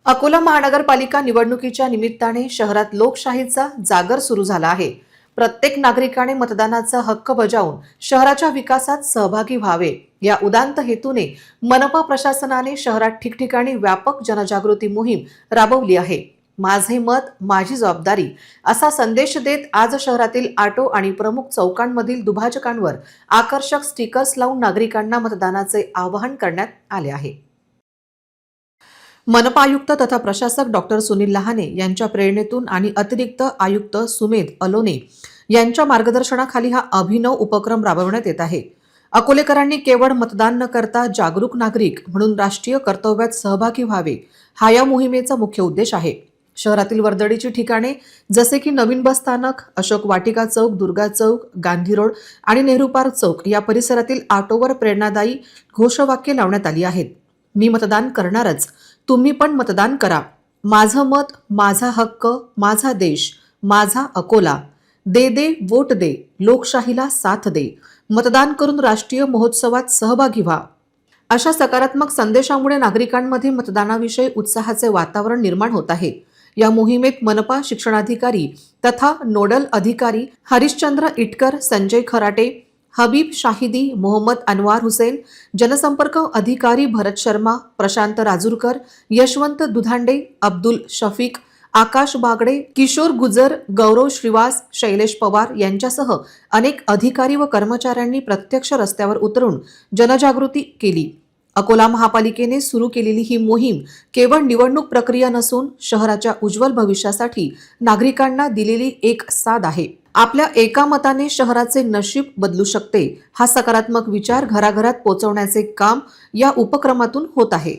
अकोला महानगरपालिका निवडणुकीच्या निमित्ताने शहरात लोकशाहीचा जागर सुरू झाला आहे। प्रत्येक नागरिकाने मतदानाचा हक्क बजावून शहराच्या विकासात सहभागी व्हावे या उदात्त हेतूने मनपा प्रशासनाने शहरात ठिकठिकाणी व्यापक जनजागृती मोहीम राबवली आहे। माझे मत माझी जबाबदारी असा संदेश देत आज शहरातील ऑटो आणि प्रमुख चौकांमधील दुभाजकांवर आकर्षक स्टिकर्स लावून नागरिकांना मतदानाचे आवाहन करण्यात आले आहे। मनपा आयुक्त तथा प्रशासक डॉक्टर सुनील लहाने यांच्या प्रेरणेतून आणि अतिरिक्त आयुक्त सुमेध अलोने यांच्या मार्गदर्शनाखाली हा अभिनव उपक्रम राबवण्यात येत आहे। अकोलेकरांनी केवळ मतदान न करता जागरूक नागरिक म्हणून राष्ट्रीय कर्तव्यात सहभागी व्हावे हा या मोहिमेचा मुख्य उद्देश आहे। शहरातील वर्दळीची ठिकाणे जसे की नवीन बस स्थानक, अशोक वाटिका चौक, दुर्गा चौक, गांधी रोड आणि नेहरू पार्क चौक या परिसरातील ऑटोवर प्रेरणादायी घोषवाक्ये लावण्यात आली आहेत। मी मतदान करणारच, तुम्ही पण मतदान करा। माझं मत माझा हक्क, माझा देश, माझा अकोला। दे दे वोट दे, लोकशाहीला साथ दे। मतदान करून राष्ट्रीय महोत्सवात सहभागी व्हा। अशा सकारात्मक संदेशामुळे नागरिकांमध्ये मतदानाविषयी उत्साहाचे वातावरण निर्माण होत आहे। या मोहिमेत मनपा शिक्षणाधिकारी तथा नोडल अधिकारी हरिश्चंद्र इटकर, संजय खराटे, हबीब शाहिदी, मोहम्मद अनवार हुसेन, जनसंपर्क अधिकारी भरत शर्मा, प्रशांत राजूरकर, यशवंत दुधांडे, अब्दुल शफीक, आकाश बागडे, किशोर गुजर, गौरव श्रीवास, शैलेश पवार यांच्यासह अनेक अधिकारी व कर्मचाऱ्यांनी प्रत्यक्ष रस्त्यावर उतरून जनजागृती केली। अकोला महापालिकेने सुरू केलेली ही मोहीम केवळ निवडणूक प्रक्रिया नसून शहराच्या उज्ज्वल भविष्यासाठी नागरिकांना दिलेली एक साथ आहे। आपल्या एका मताने शहराचे नशीब बदलू शकते हा सकारात्मक विचार घराघरात पोहोचवण्याचे काम या उपक्रमातून होत आहे।